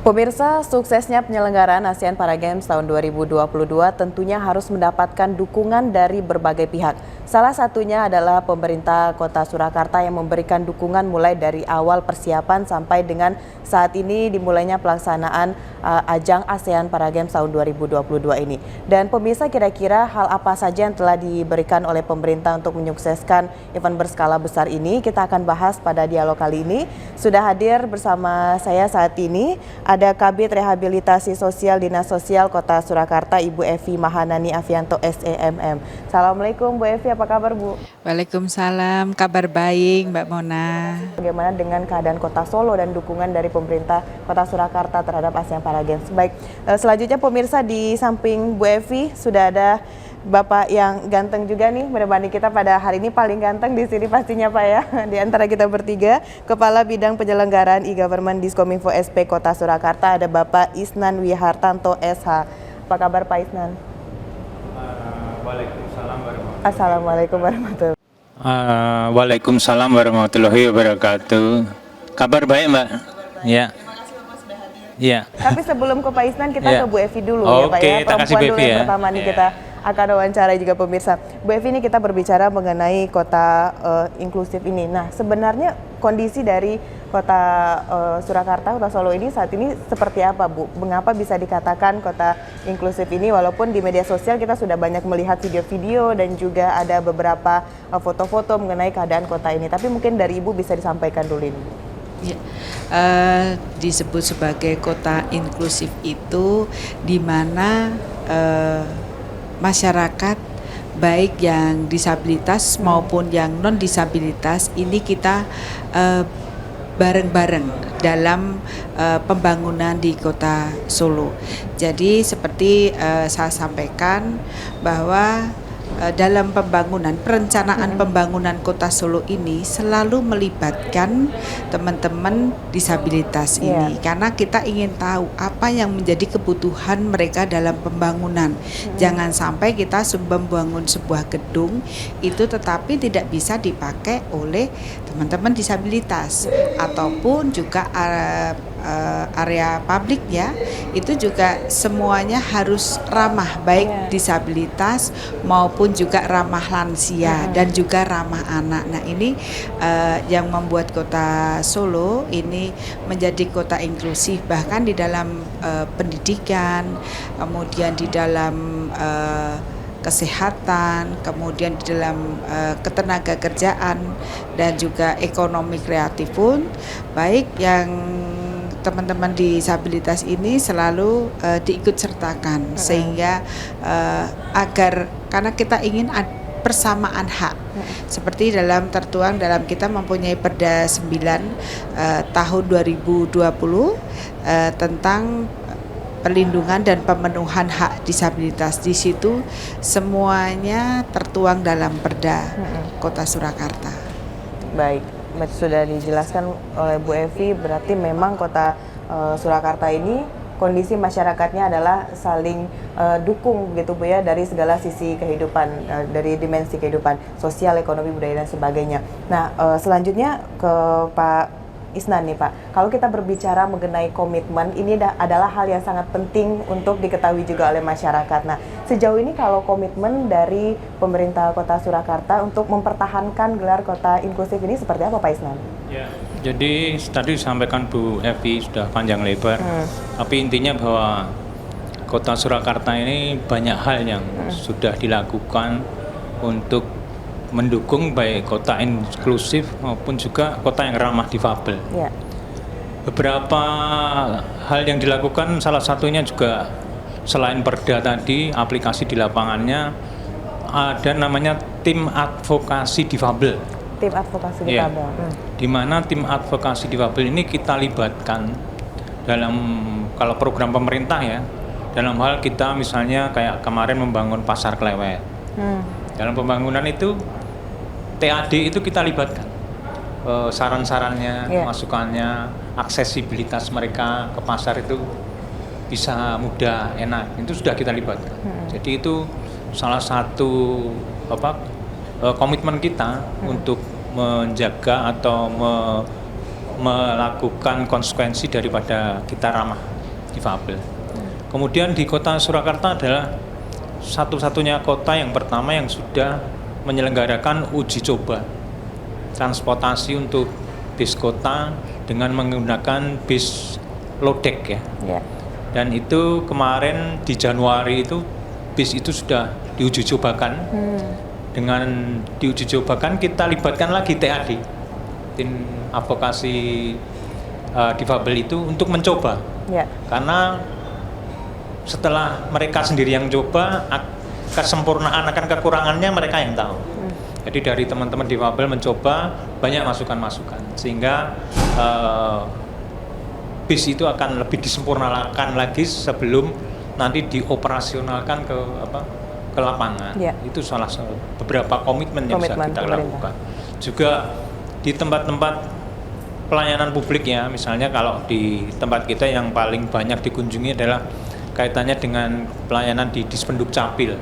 Pemirsa, suksesnya penyelenggaraan ASEAN Para Games tahun 2022 tentunya harus mendapatkan dukungan dari berbagai pihak. Salah satunya adalah pemerintah Kota Surakarta yang memberikan dukungan mulai dari awal persiapan sampai dengan saat ini dimulainya pelaksanaan ajang ASEAN Para Games tahun 2022 ini. Dan pemirsa, kira-kira hal apa saja yang telah diberikan oleh pemerintah untuk menyukseskan event berskala besar ini? Kita akan bahas pada dialog kali ini. Sudah hadir bersama saya saat ini ada Kabid Rehabilitasi Sosial Dinas Sosial Kota Surakarta, Ibu Evi Mahanani Afianto SEMM. Assalamualaikum Bu Evi, apa kabar Bu? Waalaikumsalam, kabar baik Mbak Mona. Bagaimana dengan keadaan Kota Solo dan dukungan dari pemerintah Kota Surakarta terhadap ASEAN Para Games? Baik, selanjutnya pemirsa, di samping Bu Evi sudah ada Bapak yang ganteng juga nih menemani kita pada hari ini, paling ganteng di sini pastinya Pak ya, di antara kita bertiga. Kepala Bidang Penyelenggaraan E-Government Diskominfo SP Kota Surakarta ada Bapak Isnan Wihartanto SH. Apa kabar Pak Isnan? Waalaikumsalam warahmatullahi wabarakatuh. Assalamualaikum warahmatullahi wabarakatuh. Waalaikumsalam warahmatullahi wabarakatuh. Kabar baik Mbak? Ya. Ya. Tapi sebelum ke Pak Isnan, kita ke Bu Evi dulu ya Pak Oke, ya. Perempuan dulu yang ya. pertama nih kita akan wawancara juga pemirsa. Bu Evi, ini kita berbicara mengenai kota inklusif ini. Nah, sebenarnya kondisi dari kota Surakarta, kota Solo ini saat ini seperti apa Bu? Mengapa bisa dikatakan kota inklusif ini? Walaupun di media sosial kita sudah banyak melihat video-video dan juga ada beberapa foto-foto mengenai keadaan kota ini. Tapi mungkin dari Ibu bisa disampaikan dulu ini. Ya, disebut sebagai kota inklusif itu di mana masyarakat baik yang disabilitas maupun yang non disabilitas ini kita bareng-bareng dalam pembangunan di Kota Solo. Jadi seperti saya sampaikan bahwa dalam perencanaan pembangunan Kota Solo ini selalu melibatkan teman-teman disabilitas ini, karena kita ingin tahu apa yang menjadi kebutuhan mereka dalam pembangunan. Jangan sampai kita membangun sebuah gedung itu tetapi tidak bisa dipakai oleh teman-teman disabilitas, ataupun juga area publik ya, itu juga semuanya harus ramah, baik disabilitas maupun juga ramah lansia dan juga ramah anak. Nah ini yang membuat Kota Solo ini menjadi kota inklusif, bahkan di dalam pendidikan, kemudian di dalam kesehatan, kemudian di dalam ketenagakerjaan dan juga ekonomi kreatif pun baik yang teman-teman disabilitas ini selalu diikut sertakan sehingga agar karena kita ingin persamaan hak seperti tertuang dalam kita mempunyai Perda 9 tahun 2020 tentang perlindungan dan pemenuhan hak disabilitas. Di situ semuanya tertuang dalam Perda Kota Surakarta. Baik, sudah dijelaskan oleh Bu Evi, berarti memang Kota Surakarta ini kondisi masyarakatnya adalah saling dukung gitu Bu ya, dari segala sisi kehidupan, dari dimensi kehidupan sosial, ekonomi, budaya dan sebagainya. Nah, selanjutnya ke Pak Isnan nih Pak, kalau kita berbicara mengenai komitmen, ini adalah hal yang sangat penting untuk diketahui juga oleh masyarakat. Nah, sejauh ini kalau komitmen dari pemerintah Kota Surakarta untuk mempertahankan gelar kota inklusif ini seperti apa Pak Isnan? Ya, jadi tadi disampaikan Bu Evi sudah panjang lebar, tapi intinya bahwa Kota Surakarta ini banyak hal yang sudah dilakukan untuk mendukung baik kota inklusif maupun juga kota yang ramah difabel. Ya. Beberapa hal yang dilakukan, salah satunya juga selain Perda tadi, aplikasi di lapangannya ada namanya tim advokasi difabel. Tim advokasi difabel. Di mana tim advokasi difabel ini kita libatkan dalam kalau program pemerintah ya, dalam hal kita misalnya kayak kemarin membangun Pasar Klewet. Dalam pembangunan itu TAD itu kita libatkan saran-sarannya, masukannya, aksesibilitas mereka ke pasar itu bisa mudah, enak. Itu sudah kita libatkan. Jadi itu salah satu komitmen kita untuk menjaga atau melakukan konsekuensi daripada kita ramah difabel. Kemudian di kota Surakarta adalah satu-satunya kota yang pertama yang sudah menyelenggarakan uji coba transportasi untuk bis kota dengan menggunakan bis low deck ya. Dan itu kemarin di Januari itu bis itu sudah diuji cobakan. Dengan diuji cobakan kita libatkan lagi TAD, tim advokasi difabel itu untuk mencoba. Karena setelah mereka sendiri yang coba, kesempurnaan akan kekurangannya mereka yang tahu. Jadi dari teman-teman difabel mencoba banyak masukan-masukan sehingga bis itu akan lebih disempurnakan lagi sebelum nanti dioperasionalkan ke lapangan. Itu salah satu beberapa komitmen yang bisa kita lakukan. Juga di tempat-tempat pelayanan publik ya, misalnya kalau di tempat kita yang paling banyak dikunjungi adalah kaitannya dengan pelayanan di Dispenduk Capil.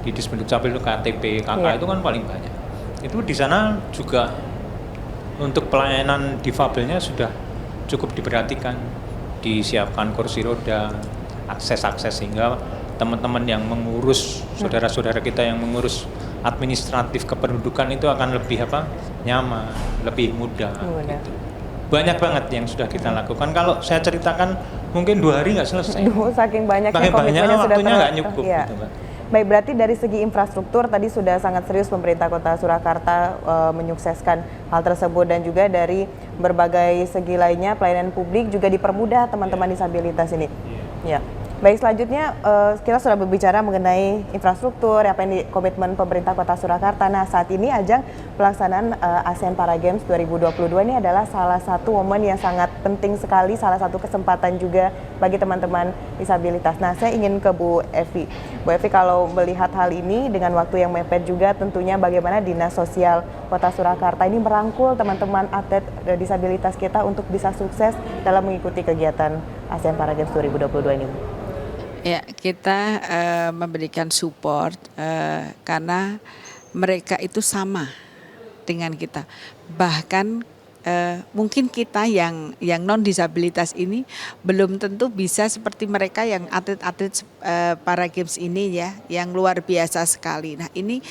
Di Dispenduk Capil itu KTP, KK itu kan paling banyak. Itu di sana juga untuk pelayanan difabelnya sudah cukup diperhatikan, disiapkan kursi roda, akses-akses sehingga teman-teman yang mengurus, saudara-saudara kita yang mengurus administratif kependudukan itu akan lebih nyaman, lebih mudah. Gitu. Banyak banget yang sudah kita lakukan. Kalau saya ceritakan mungkin 2 hari nggak selesai. Saking banyaknya komitmennya sudah waktunya nggak cukup. Gitu, Pak. Baik, berarti dari segi infrastruktur tadi sudah sangat serius pemerintah Kota Surakarta menyukseskan hal tersebut, dan juga dari berbagai segi lainnya pelayanan publik juga dipermudah teman-teman disabilitas ini. Baik, selanjutnya kita sudah berbicara mengenai infrastruktur, apa yang komitmen pemerintah Kota Surakarta. Nah, saat ini ajang pelaksanaan ASEAN Para Games 2022 ini adalah salah satu momen yang sangat penting sekali, salah satu kesempatan juga bagi teman-teman disabilitas. Nah, saya ingin ke Bu Evi. Bu Evi, kalau melihat hal ini dengan waktu yang mepet juga, tentunya bagaimana Dinas Sosial Kota Surakarta ini merangkul teman-teman atlet disabilitas kita untuk bisa sukses dalam mengikuti kegiatan ASEAN Para Games 2022 ini. Ya, kita memberikan support karena mereka itu sama dengan kita. Bahkan mungkin kita yang non disabilitas ini belum tentu bisa seperti mereka yang atlet-atlet para games ini ya, yang luar biasa sekali. Nah, ini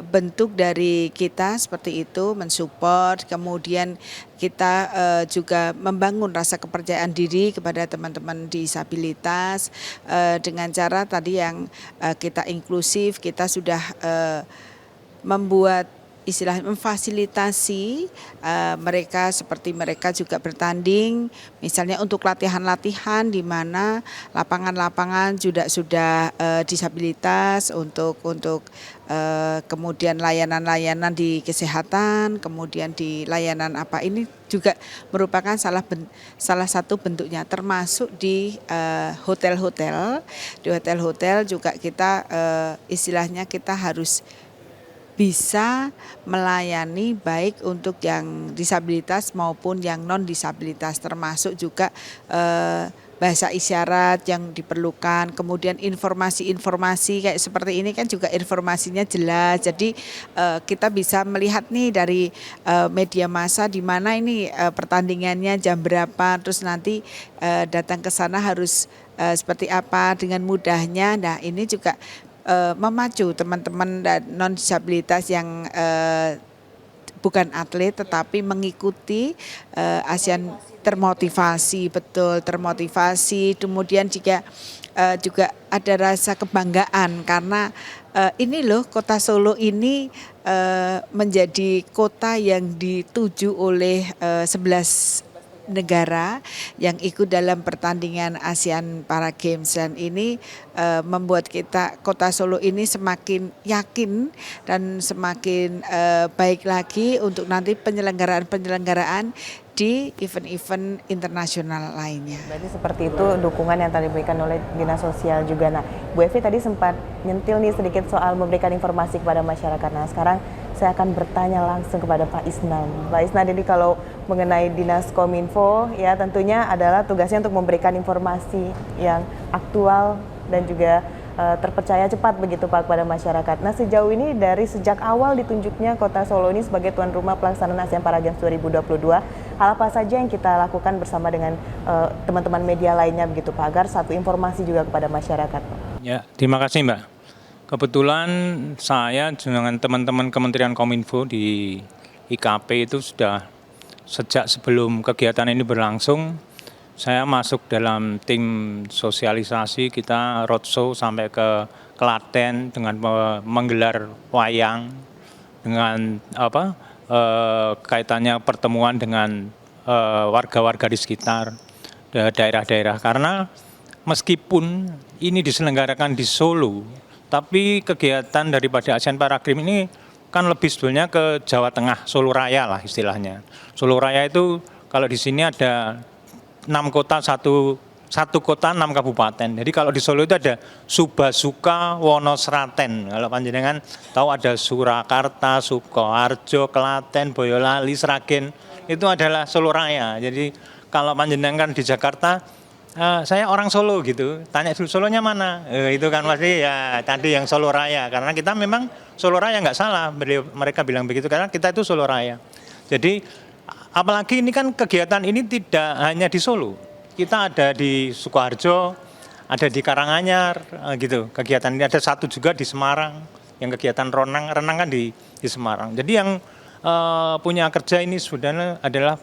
bentuk dari kita seperti itu, mensupport, kemudian kita juga membangun rasa kepercayaan diri kepada teman-teman disabilitas dengan cara tadi yang kita inklusif, kita sudah membuat istilahnya memfasilitasi mereka seperti mereka juga bertanding, misalnya untuk latihan-latihan di mana lapangan-lapangan juga sudah disabilitas untuk kemudian layanan-layanan di kesehatan, kemudian di layanan apa ini juga merupakan salah satu bentuknya, termasuk di hotel-hotel. Di hotel-hotel juga kita istilahnya kita harus bisa melayani baik untuk yang disabilitas maupun yang non disabilitas, termasuk juga bahasa isyarat yang diperlukan, kemudian informasi-informasi kayak seperti ini kan juga informasinya jelas, jadi kita bisa melihat nih dari media massa di mana ini pertandingannya jam berapa, terus nanti datang ke sana harus seperti apa dengan mudahnya. Nah, ini juga memacu teman-teman dan non disabilitas yang bukan atlet tetapi mengikuti ASEAN, termotivasi, kemudian juga ada rasa kebanggaan karena ini loh Kota Solo ini menjadi kota yang dituju oleh 11 negara yang ikut dalam pertandingan ASEAN Para Games, dan ini membuat kita Kota Solo ini semakin yakin dan semakin baik lagi untuk nanti penyelenggaraan di event-event internasional lainnya. Berarti seperti itu dukungan yang tadi diberikan oleh Dinas Sosial juga. Nah, Bu Evi tadi sempat nyentil nih sedikit soal memberikan informasi kepada masyarakat. Nah, sekarang saya akan bertanya langsung kepada Pak Isnan. Pak Isnan, ini kalau mengenai Dinas Kominfo ya tentunya adalah tugasnya untuk memberikan informasi yang aktual dan juga terpercaya cepat begitu Pak kepada masyarakat. Nah, sejauh ini dari sejak awal ditunjuknya Kota Solo ini sebagai tuan rumah pelaksanaan ASEAN Para Games 2022, hal apa saja yang kita lakukan bersama dengan teman-teman media lainnya begitu Pak, agar satu informasi juga kepada masyarakat Pak? Ya, terima kasih Mbak. Kebetulan saya dengan teman-teman Kementerian Kominfo di IKP itu sudah sejak sebelum kegiatan ini berlangsung, saya masuk dalam tim sosialisasi, kita roadshow sampai ke Klaten dengan menggelar wayang, dengan kaitannya pertemuan dengan warga-warga di sekitar daerah-daerah. Karena meskipun ini diselenggarakan di Solo, tapi kegiatan daripada ASEAN Para Games ini kan lebih sebetulnya ke Jawa Tengah, Solo Raya lah istilahnya. Solo Raya itu kalau di sini ada 6 kota, satu kota 6 kabupaten. Jadi kalau di Solo itu ada Subasuka, Wonosraten. Kalau panjenengan tahu ada Surakarta, Sukoharjo, Klaten, Boyolali, Sragen, itu adalah Solo Raya. Jadi kalau panjenengan di Jakarta, saya orang Solo gitu, tanya dulu Solonya mana? Itu kan pasti ya tadi yang Solo Raya. Karena kita memang Solo Raya nggak salah, mereka bilang begitu karena kita itu Solo Raya. Jadi apalagi ini kan kegiatan ini tidak hanya di Solo, kita ada di Sukoharjo, ada di Karanganyar, gitu. Kegiatan ini ada satu juga di Semarang, yang kegiatan renang kan di Semarang. Jadi yang punya kerja ini sebenarnya adalah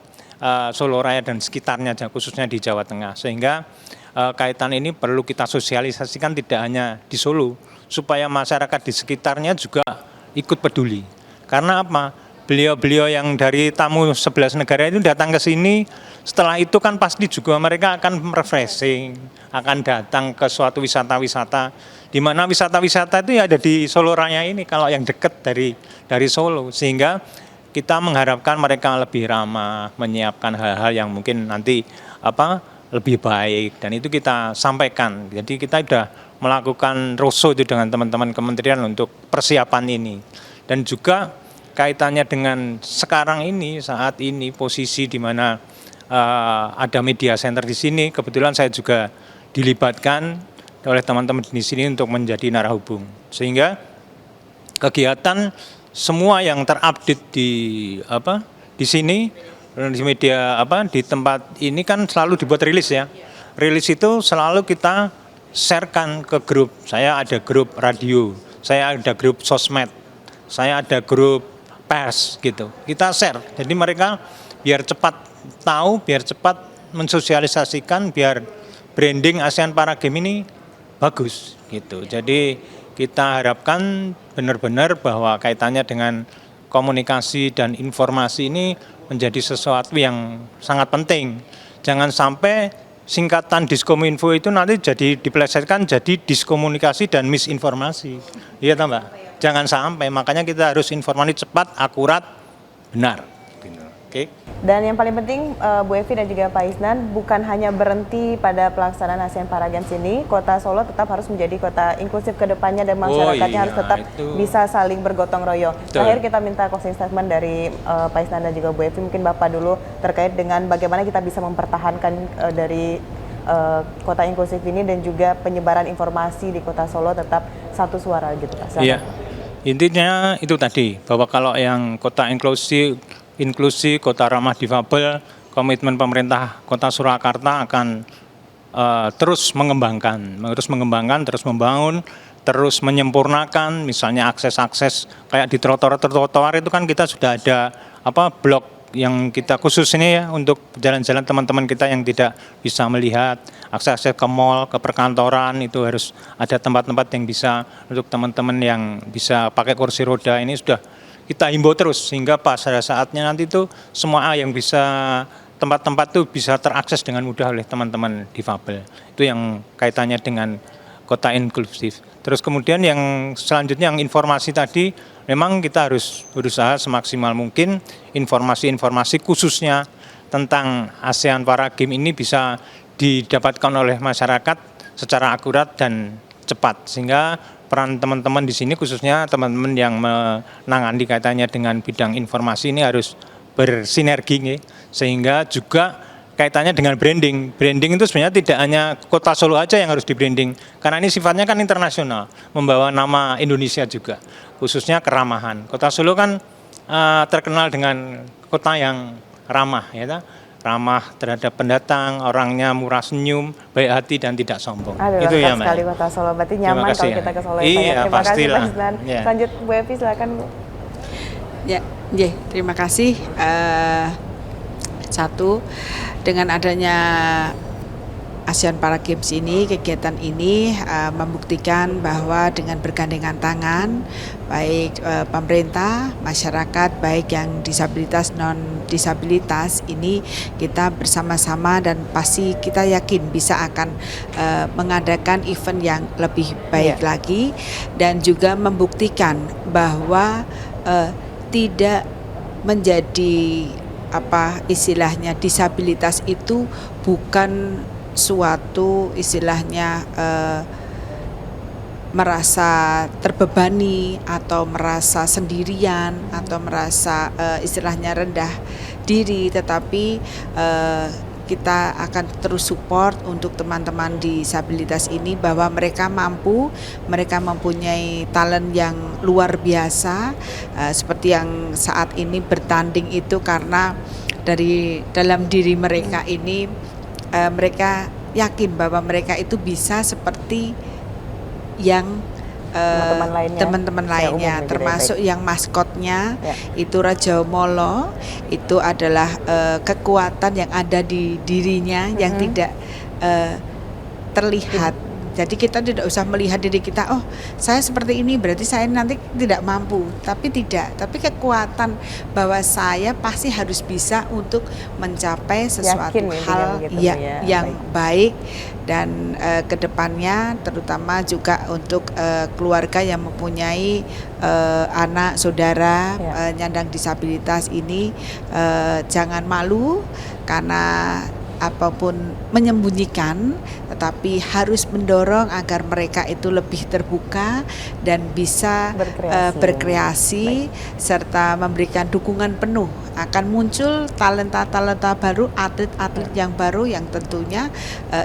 Solo Raya dan sekitarnya, khususnya di Jawa Tengah. Sehingga kaitan ini perlu kita sosialisasikan tidak hanya di Solo, supaya masyarakat di sekitarnya juga ikut peduli. Karena apa? Beliau-beliau yang dari tamu 11 negara itu datang ke sini, setelah itu kan pasti juga mereka akan refreshing, akan datang ke suatu wisata-wisata, di mana wisata-wisata itu ya ada di Solo Raya ini, kalau yang dekat dari Solo, sehingga kita mengharapkan mereka lebih ramah, menyiapkan hal-hal yang mungkin nanti lebih baik, dan itu kita sampaikan. Jadi kita sudah melakukan roadshow itu dengan teman-teman kementerian untuk persiapan ini, dan juga kaitannya dengan sekarang ini, saat ini posisi di mana ada media center di sini, kebetulan saya juga dilibatkan oleh teman-teman di sini untuk menjadi narahubung, sehingga kegiatan semua yang terupdate di sini, di media di tempat ini kan selalu dibuat rilis ya. Rilis itu selalu kita sharekan ke grup. Saya ada grup radio, saya ada grup sosmed, saya ada grup pers gitu. Kita share. Jadi mereka biar cepat tahu, biar cepat mensosialisasikan, biar branding ASEAN Para Games ini bagus gitu. Jadi kita harapkan benar-benar bahwa kaitannya dengan komunikasi dan informasi ini menjadi sesuatu yang sangat penting. Jangan sampai singkatan Diskominfo itu nanti jadi dipelesetkan jadi diskomunikasi dan misinformasi. Iya toh Mbak? Jangan sampai, makanya kita harus informasi cepat, akurat, benar. Oke. Dan yang paling penting Bu Evi dan juga Pak Isnan, bukan hanya berhenti pada pelaksanaan ASEAN Para Games ini, Kota Solo tetap harus menjadi kota inklusif ke depannya dan masyarakatnya harus tetap bisa saling bergotong royong. Terakhir kita minta closing statement dari Pak Isnan dan juga Bu Evi, mungkin Bapak dulu terkait dengan bagaimana kita bisa mempertahankan dari kota inklusif ini dan juga penyebaran informasi di Kota Solo tetap satu suara gitu Pak. Iya. Intinya itu tadi, bahwa kalau yang kota inklusi, kota ramah difabel, komitmen pemerintah Kota Surakarta akan terus mengembangkan, terus membangun, terus menyempurnakan, misalnya akses-akses kayak di trotoar itu kan kita sudah ada blok yang kita khusus ini ya untuk jalan-jalan teman-teman kita yang tidak bisa melihat, akses ke mall, ke perkantoran, itu harus ada tempat-tempat yang bisa untuk teman-teman yang bisa pakai kursi roda ini sudah kita himbau terus, sehingga pada saatnya nanti itu semua yang bisa tempat-tempat itu bisa terakses dengan mudah oleh teman-teman difabel. Itu yang kaitannya dengan kota inklusif. Terus kemudian yang selanjutnya yang informasi tadi, memang kita harus berusaha semaksimal mungkin informasi-informasi khususnya tentang ASEAN Para Games ini bisa didapatkan oleh masyarakat secara akurat dan cepat, sehingga peran teman-teman di sini khususnya teman-teman yang menangani kaitannya dengan bidang informasi ini harus bersinergi, sehingga juga kaitannya dengan branding. Branding itu sebenarnya tidak hanya Kota Solo aja yang harus di-branding, karena ini sifatnya kan internasional, membawa nama Indonesia juga, khususnya keramahan. Kota Solo kan terkenal dengan kota yang ramah, ya ta? Ramah terhadap pendatang, orangnya murah senyum, baik hati dan tidak sombong. Aduh, Itu ya, lengkap Mbak. sekali Kota Solo, berarti nyaman Terima kasih, kalau ya. kita ke Solo. Iya, Terima kasih pastilah. Pak Isnan. Ya. Lanjut Bu Evi, silakan Bu. Ya, terima kasih. Satu, dengan adanya ASEAN Para Games ini, kegiatan ini membuktikan bahwa dengan bergandengan tangan, baik pemerintah, masyarakat, baik yang disabilitas, non-disabilitas, ini kita bersama-sama dan pasti kita yakin bisa akan mengadakan event yang lebih baik lagi, dan juga membuktikan bahwa tidak menjadi istilahnya disabilitas itu bukan suatu istilahnya merasa terbebani atau merasa sendirian atau merasa istilahnya rendah diri, tetapi kita akan terus support untuk teman-teman disabilitas ini bahwa mereka mampu, mereka mempunyai talent yang luar biasa, seperti yang saat ini bertanding itu karena dari dalam diri mereka ini mereka yakin bahwa mereka itu bisa seperti yang teman-teman lainnya, termasuk yang maskotnya itu Raja Molo, itu adalah kekuatan yang ada di dirinya yang tidak terlihat. Jadi kita tidak usah melihat diri kita, oh saya seperti ini berarti saya nanti tidak mampu, tapi tidak. Tapi kekuatan bahwa saya pasti harus bisa untuk mencapai sesuatu hal yang baik, dan kedepannya terutama juga untuk keluarga yang mempunyai anak saudara penyandang disabilitas ini, jangan malu karena apapun menyembunyikan, tetapi harus mendorong agar mereka itu lebih terbuka dan bisa berkreasi serta memberikan dukungan penuh. Akan muncul talenta-talenta baru, atlet-atlet yang baru yang tentunya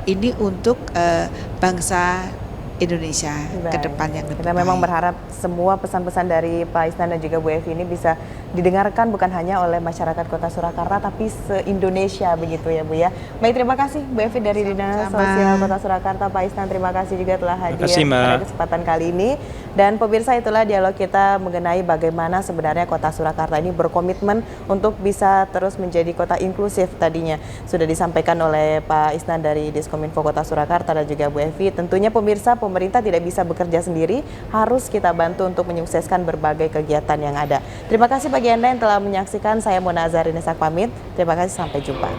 ini untuk bangsa Indonesia ke depan yang lebih Kita memang berharap semua pesan-pesan dari Pak Isnan dan juga Bu Evi ini bisa didengarkan bukan hanya oleh masyarakat Kota Surakarta tapi se-Indonesia begitu ya Bu ya. Baik, terima kasih Bu Evi dari Dinas Sosial Kota Surakarta. Pak Isnan, terima kasih juga telah hadir pada kesempatan kali ini. Dan pemirsa, itulah dialog kita mengenai bagaimana sebenarnya Kota Surakarta ini berkomitmen untuk bisa terus menjadi kota inklusif. Tadinya sudah disampaikan oleh Pak Isnan dari Diskominfo Kota Surakarta dan juga Bu Evi. Tentunya pemirsa, pemerintah tidak bisa bekerja sendiri, harus kita bantu untuk menyukseskan berbagai kegiatan yang ada. Terima kasih bagi Anda yang telah menyaksikan. Saya Mona Azharinesa pamit. Terima kasih, sampai jumpa.